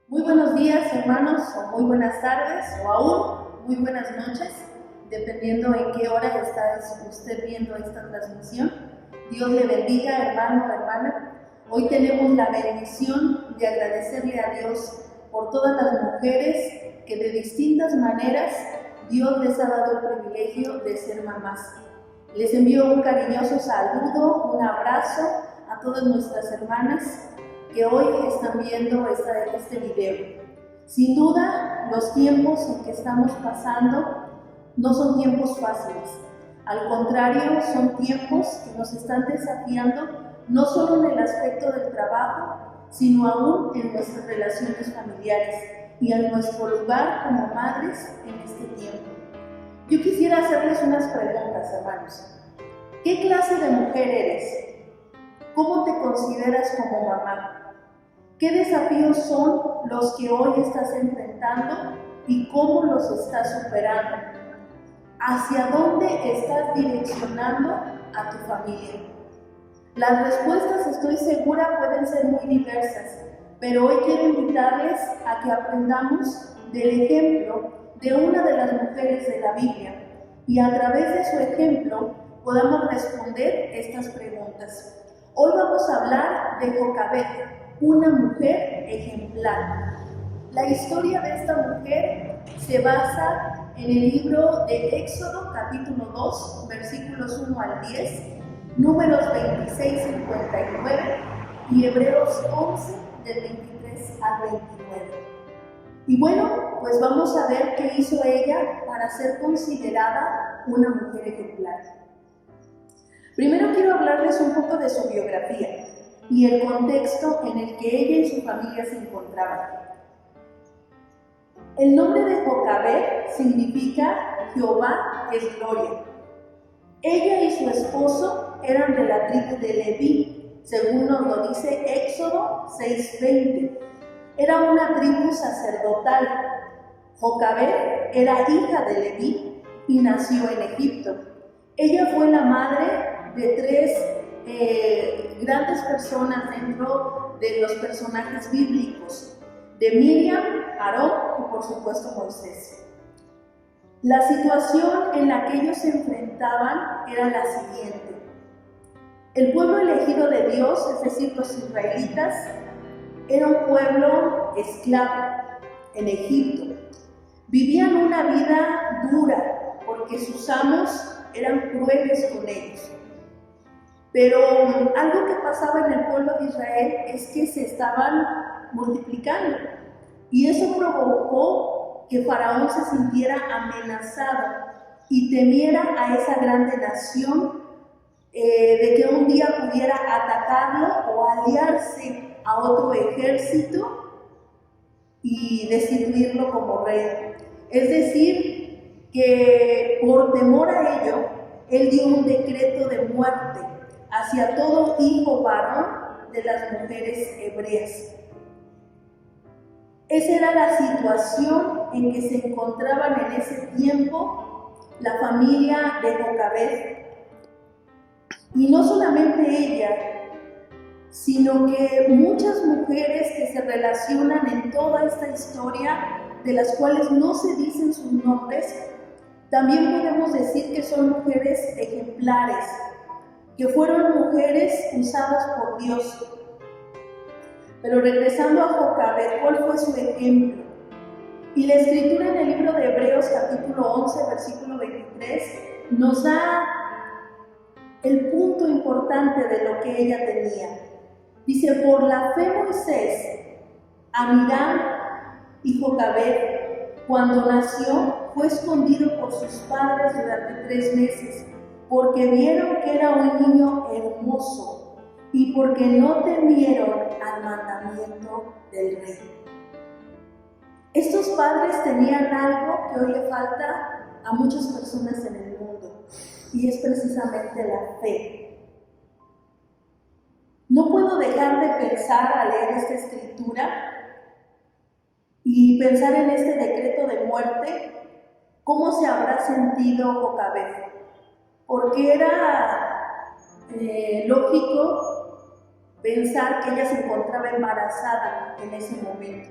Muy buenos días, hermanos, o muy buenas tardes, o aún muy buenas noches, dependiendo en qué hora está usted viendo esta transmisión. Dios le bendiga, hermano o hermana. Hoy tenemos la bendición de agradecerle a Dios por todas las mujeres que de distintas maneras Dios les ha dado el privilegio de ser mamás. Les envío un cariñoso saludo, un abrazo a todas nuestras hermanas que hoy están viendo este video. Sin duda, los tiempos en que estamos pasando no son tiempos fáciles. Al contrario, son tiempos que nos están desafiando no solo en el aspecto del trabajo, sino aún en nuestras relaciones familiares y en nuestro lugar como madres en este tiempo. Yo quisiera hacerles unas preguntas, hermanos. ¿Qué clase de mujer eres? ¿Cómo te consideras como mamá? ¿Qué desafíos son los que hoy estás enfrentando y cómo los estás superando? ¿Hacia dónde estás direccionando a tu familia? Las respuestas, estoy segura, pueden ser muy diversas, pero hoy quiero invitarles a que aprendamos del ejemplo de una de las mujeres de la Biblia y a través de su ejemplo podamos responder estas preguntas. Hoy vamos a hablar de Jocabed, una mujer ejemplar. La historia de esta mujer se basa en el libro de Éxodo, capítulo 2, versículos 1 al 10, Números 26, 59 y Hebreos 11, del 23 al 29. Y bueno, pues vamos a ver qué hizo ella para ser considerada una mujer ejemplar. Primero quiero hablarles un poco de su biografía y el contexto en el que ella y su familia se encontraban. El nombre de Jocabed significa Jehová es gloria. Ella y su esposo eran de la tribu de Leví, según nos lo dice Éxodo 6:20. Era una tribu sacerdotal. Jocabed era hija de Leví y nació en Egipto. Ella fue la madre de tres grandes personas dentro de los personajes bíblicos, de Miriam, Aarón y por supuesto Moisés. La situación en la que ellos se enfrentaban era la siguiente. El pueblo elegido de Dios, es decir, los israelitas, era un pueblo esclavo en Egipto. Vivían una vida dura porque sus amos eran crueles con ellos. Pero algo que pasaba en el pueblo de Israel es que se estaban multiplicando y eso provocó que Faraón se sintiera amenazado y temiera a esa grande nación de que un día pudiera atacarlo o aliarse a otro ejército y destituirlo como rey. Es decir, que por temor a ello, él dio un decreto de muerte hacia todo hijo varón de las mujeres hebreas. Esa era la situación en que se encontraban en ese tiempo la familia de Jocabed. Y no solamente ella, sino que muchas mujeres que se relacionan en toda esta historia, de las cuales no se dicen sus nombres, también podemos decir que son mujeres ejemplares, que fueron mujeres usadas por Dios. Pero regresando a Jocabed, ¿cuál fue su ejemplo? Y la escritura en el libro de Hebreos capítulo 11, versículo 23, nos da el punto importante de lo que ella tenía. Dice, por la fe Moisés, Amram y Jocabed, cuando nació, fue escondido por sus padres durante 3 meses, porque vieron que era un niño hermoso y porque no temieron al mandamiento del rey. Estos padres tenían algo que hoy le falta a muchas personas en el mundo, y es precisamente la fe. No puedo dejar de pensar al leer esta escritura y pensar en este decreto de muerte, cómo se habrá sentido Jocabed, porque era lógico pensar que ella se encontraba embarazada en ese momento.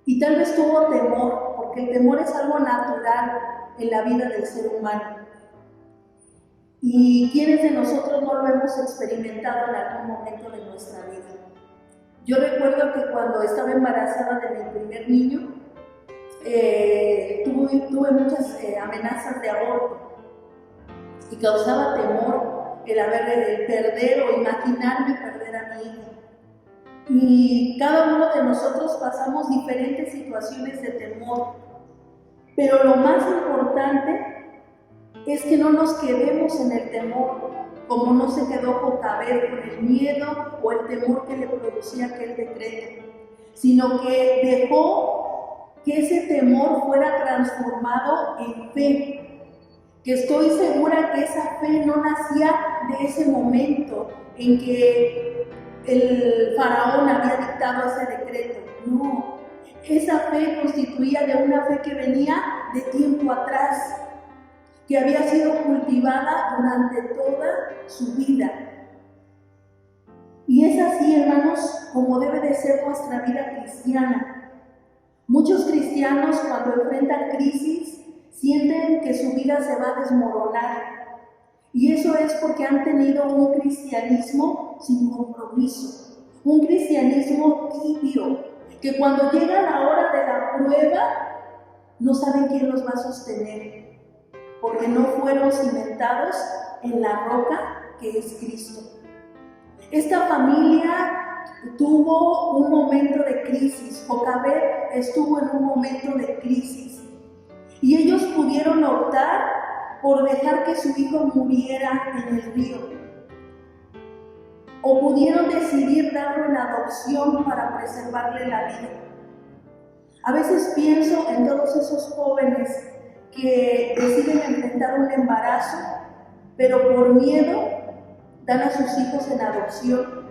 Y tal vez tuvo temor, porque el temor es algo natural en la vida del ser humano. ¿Y quiénes de nosotros no lo hemos experimentado en algún momento de nuestra vida? Yo recuerdo que cuando estaba embarazada de mi primer niño, tuve muchas amenazas de aborto y causaba temor el perder o imaginarme perder a mi hija. Y cada uno de nosotros pasamos diferentes situaciones de temor, pero lo más importante es que no nos quedemos en el temor, como no se quedó Jocabed con el miedo o el temor que le producía aquel decreto, sino que dejó que ese temor fuera transformado en fe, que estoy segura que esa fe no nacía de ese momento en que el faraón había dictado ese decreto. No, esa fe constituía de una fe que venía de tiempo atrás, que había sido cultivada durante toda su vida. Y es así, hermanos, como debe de ser nuestra vida cristiana. Muchos cristianos, cuando enfrentan crisis, sienten que su vida se va a desmoronar. Y eso es porque han tenido un cristianismo sin compromiso, un cristianismo tibio, que cuando llega la hora de la prueba, no saben quién los va a sostener, porque no fueron cimentados en la roca que es Cristo. Esta familia tuvo un momento de crisis, Jocabed estuvo en un momento de crisis, y ellos pudieron optar por dejar que su hijo muriera en el río, o pudieron decidir darlo en adopción para preservarle la vida. A veces pienso en todos esos jóvenes que deciden enfrentar un embarazo, pero por miedo dan a sus hijos en adopción.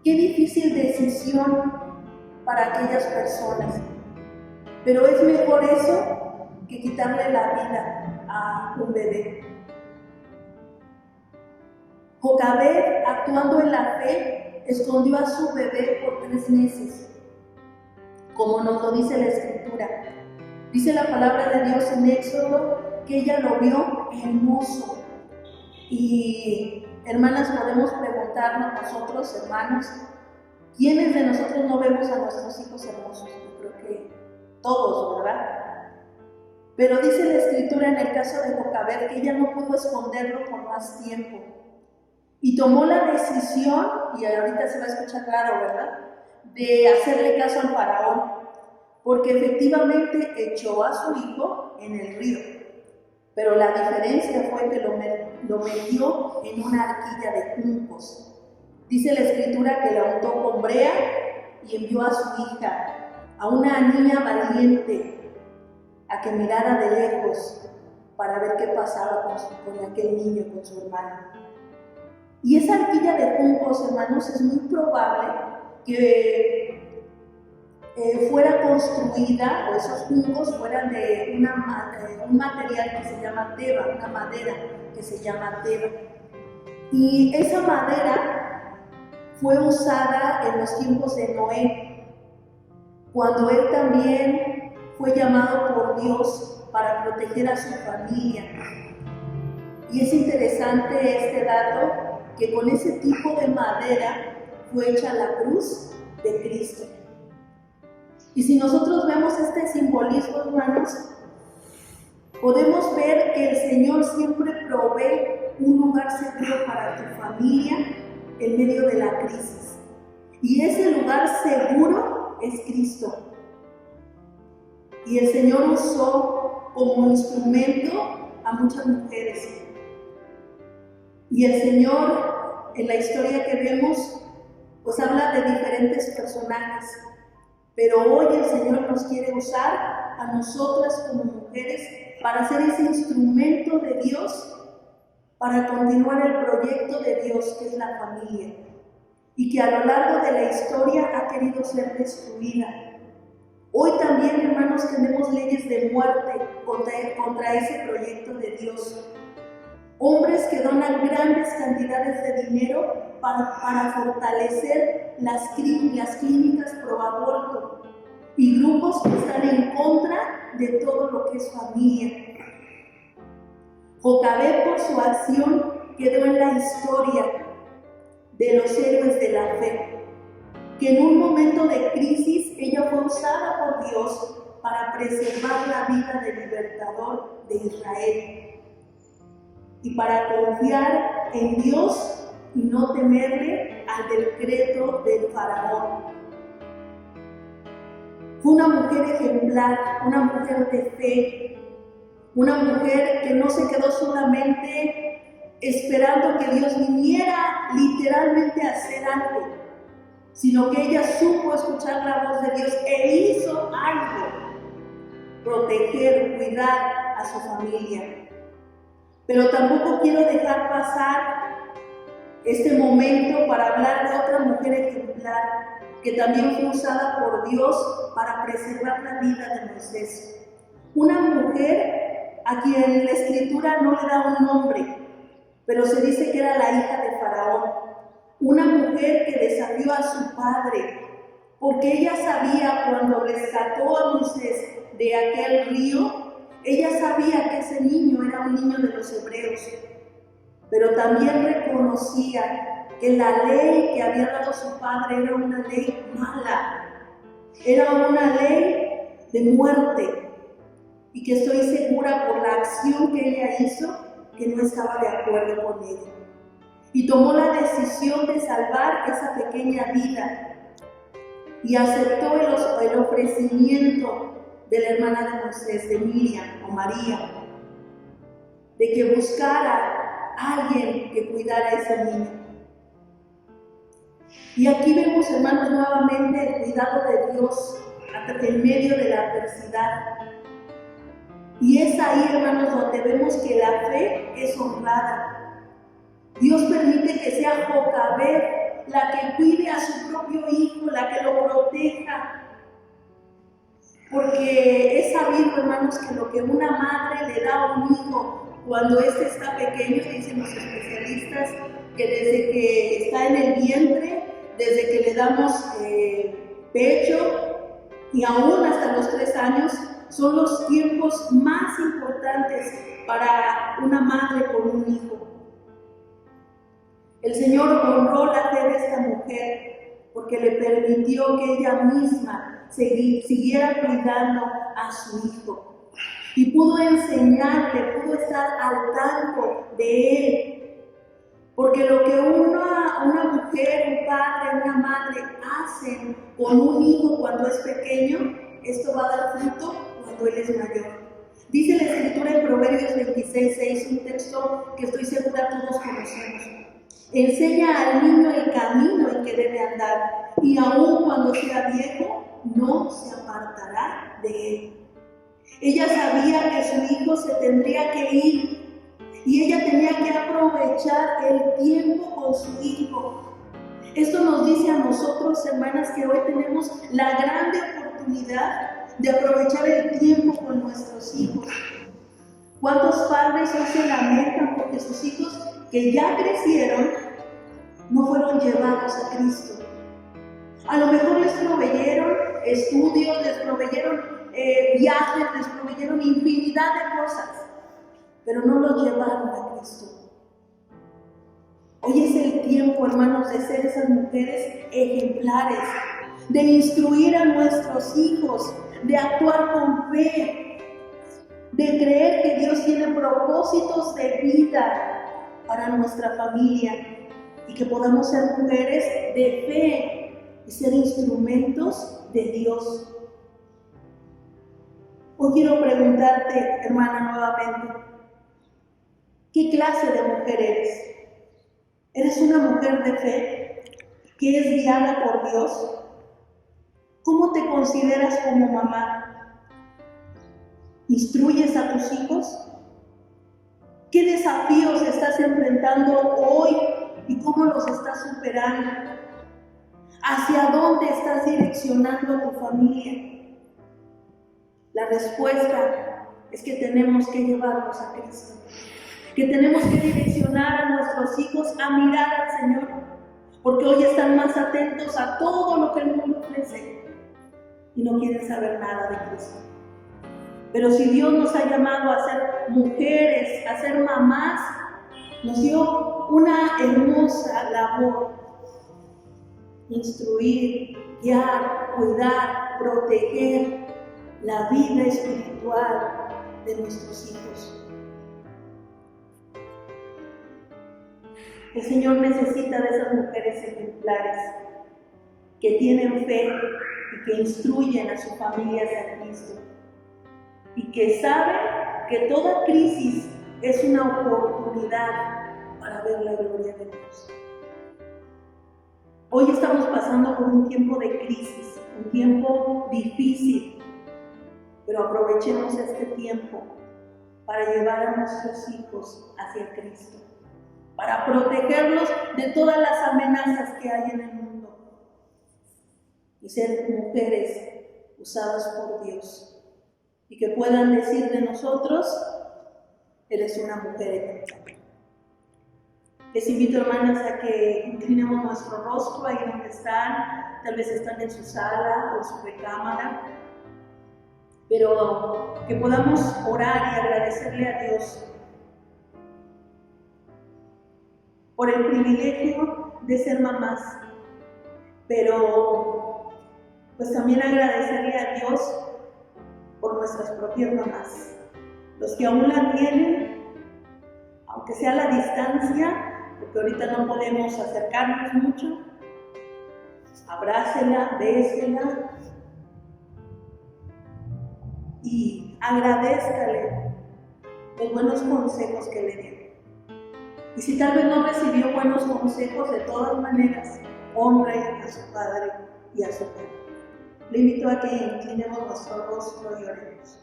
Qué difícil decisión para aquellas personas, pero es mejor eso que quitarle la vida a un bebé. Jocabed, actuando en la fe, escondió a su bebé por 3 meses, como nos lo dice la Escritura. Dice la palabra de Dios en Éxodo que ella lo vio hermoso. Y hermanas, podemos preguntarnos nosotros, hermanos, ¿quiénes de nosotros no vemos a nuestros hijos hermosos? Yo creo que todos, ¿verdad? Pero dice la Escritura en el caso de Jocabed que ella no pudo esconderlo por más tiempo. Y tomó la decisión, y ahorita se va a escuchar raro, ¿verdad?, de hacerle caso al faraón, porque efectivamente echó a su hijo en el río. Pero la diferencia fue que lo metió en una arquilla de juncos. Dice la Escritura que la untó con brea y envió a su hija, a una niña valiente, a que mirara de lejos para ver qué pasaba con aquel niño, con su hermano. Y esa arquilla de juncos, hermanos, es muy probable que fuera construida, o esos juncos fueran de un material que se llama teba, una madera que se llama teba. Y esa madera fue usada en los tiempos de Noé, cuando él también fue llamado por Dios para proteger a su familia. Y es interesante este dato, que con ese tipo de madera fue hecha la cruz de Cristo. Y si nosotros vemos este simbolismo, hermanos, podemos ver que el Señor siempre provee un lugar seguro para tu familia en medio de la crisis. Y ese lugar seguro es Cristo. Y el Señor usó como instrumento a muchas mujeres. Y el Señor, en la historia que vemos, pues habla de diferentes personajes. Pero hoy el Señor nos quiere usar a nosotras como mujeres para ser ese instrumento de Dios, para continuar el proyecto de Dios, que es la familia, y que a lo largo de la historia ha querido ser destruida. Hoy también, hermanos, tenemos leyes de muerte contra ese proyecto de Dios. Hombres que donan grandes cantidades de dinero para fortalecer las clínicas pro aborto. y grupos que están en contra de todo lo que es familia. Jocabed, por su acción, quedó en la historia de los héroes de la fe, que en un momento de crisis ella fue usada por Dios para preservar la vida del libertador de Israel y para confiar en Dios y no temerle al decreto del faraón. Fue una mujer ejemplar, una mujer de fe, una mujer que no se quedó solamente esperando que Dios viniera literalmente a hacer algo, sino que ella supo escuchar la voz de Dios e hizo algo: proteger, cuidar a su familia. Pero tampoco quiero dejar pasar este momento para hablar de otra mujer ejemplar que también fue usada por Dios para preservar la vida de Moisés. Una mujer a quien la Escritura no le da un nombre, pero se dice que era la hija de Faraón. Una mujer que desafió a su padre, porque ella sabía, cuando rescató a Moisés de aquel río, ella sabía que ese niño era un niño de los hebreos, pero también reconocía que la ley que había dado su padre era una ley mala, era una ley de muerte, y que estoy segura por la acción que ella hizo, que no estaba de acuerdo con ella. Y tomó la decisión de salvar esa pequeña vida y aceptó el ofrecimiento de la hermana de Moisés, de Miriam o María, de que buscara a alguien que cuidara a ese niño. Y aquí vemos, hermanos, nuevamente el cuidado de Dios en medio de la adversidad. Y es ahí, hermanos, donde vemos que la fe es honrada. Dios permite que sea Jocabed la que cuide a su propio hijo, la que lo proteja. Porque es sabido, hermanos, que lo que una madre le da a un hijo cuando éste está pequeño, dicen los especialistas, que desde que está en el vientre, desde que le damos pecho y aún hasta los 3 años, son los tiempos más importantes para una madre con un hijo. El Señor honró la fe de esta mujer porque le permitió que ella misma siguiera cuidando a su hijo y pudo enseñarle, pudo estar al tanto de él. Porque lo que una mujer, un padre, una madre hacen con un hijo cuando es pequeño, esto va a dar fruto cuando él es mayor. Dice la Escritura en Proverbios 26:6, un texto que estoy segura todos conocemos. Enseña al niño el camino en que debe andar, y aun cuando sea viejo, no se apartará de él. Ella sabía que su hijo se tendría que ir, y ella tenía que aprovechar el tiempo con su hijo. Esto nos dice a nosotros, hermanas, que hoy tenemos la grande oportunidad de aprovechar el tiempo con nuestros hijos. ¿Cuántos padres hoy se lamentan porque sus hijos que ya crecieron no fueron llevados a Cristo? A lo mejor les proveyeron estudios, les proveyeron viajes, les proveyeron infinidad de cosas, pero no los llevaron a Cristo. Hoy es el tiempo, hermanos, de ser esas mujeres ejemplares, de instruir a nuestros hijos, de actuar con fe, de creer que Dios tiene propósitos de vida para nuestra familia y que podamos ser mujeres de fe y ser instrumentos de Dios. Hoy quiero preguntarte, hermana, nuevamente, ¿qué clase de mujer eres? ¿Eres una mujer de fe que es guiada por Dios? ¿Cómo te consideras como mamá? ¿Instruyes a tus hijos? ¿Qué desafíos estás enfrentando hoy y cómo los estás superando? ¿Hacia dónde estás direccionando a tu familia? La respuesta es que tenemos que llevarlos a Cristo, que tenemos que direccionar a nuestros hijos a mirar al Señor, porque hoy están más atentos a todo lo que el mundo ofrece. y no quieren saber nada de Cristo. Pero si Dios nos ha llamado a ser mujeres, a ser mamás, nos dio una hermosa labor: instruir, guiar, cuidar, proteger la vida espiritual de nuestros hijos. El Señor necesita de esas mujeres ejemplares que tienen fe y que instruyen a sus familias a Cristo y que saben que toda crisis es una oportunidad para ver la gloria de Dios. Hoy estamos pasando por un tiempo de crisis, un tiempo difícil, pero aprovechemos este tiempo para llevar a nuestros hijos hacia Cristo, para protegerlos de todas las amenazas que hay en el mundo y ser mujeres usadas por Dios y que puedan decir de nosotros: eres una mujer ejemplar. Les invito, hermanas, a que inclinemos nuestro rostro ahí donde están. Tal vez están en su sala o en su recámara, pero que podamos orar y agradecerle a Dios por el privilegio de ser mamás, pero pues también agradecerle a Dios por nuestras propias mamás, los que aún la tienen, aunque sea a la distancia, porque ahorita no podemos acercarnos mucho. Abrácela, bésela y agradézcale los buenos consejos que le dio. Y si tal vez no recibió buenos consejos, de todas maneras, honre a su padre y a su madre. Le invito a que inclinemos nuestro rostro y oremos.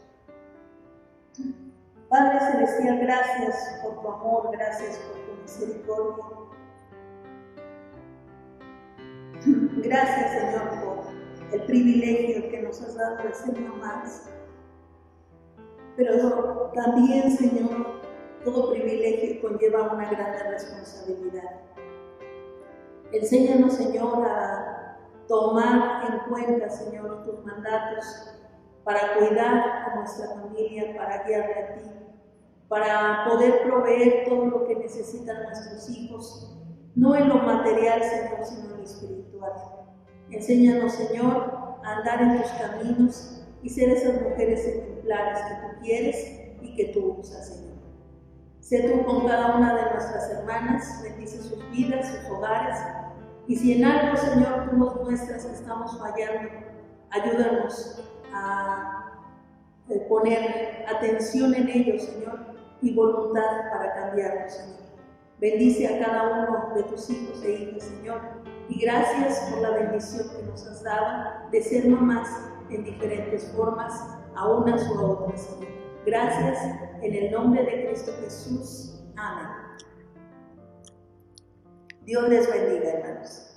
Padre Celestial, gracias por tu amor, gracias por tu misericordia. Gracias, Señor, por el privilegio que nos has dado de ser mamás. Pero también, Señor, todo privilegio conlleva una gran responsabilidad. Enséñanos, Señor, a tomar en cuenta, Señor, tus mandatos para cuidar a nuestra familia, para guiarle a ti, para poder proveer todo lo que necesitan nuestros hijos, no en lo material, Señor, sino en lo espiritual. Enséñanos, Señor, a andar en tus caminos y ser esas mujeres ejemplares que tú quieres y que tú usas, Señor. Sé tú con cada una de nuestras hermanas, bendice sus vidas, sus hogares, y si en algo, Señor, tú nos muestras que estamos fallando, ayúdanos a poner atención en ellos, Señor, y voluntad para cambiarlos, Señor. Bendice a cada uno de tus hijos e hijas, Señor, y gracias por la bendición que nos has dado de ser mamás en diferentes formas, a unas o a otras, Señor. Gracias, en el nombre de Cristo Jesús. Amén. Dios les bendiga, hermanos.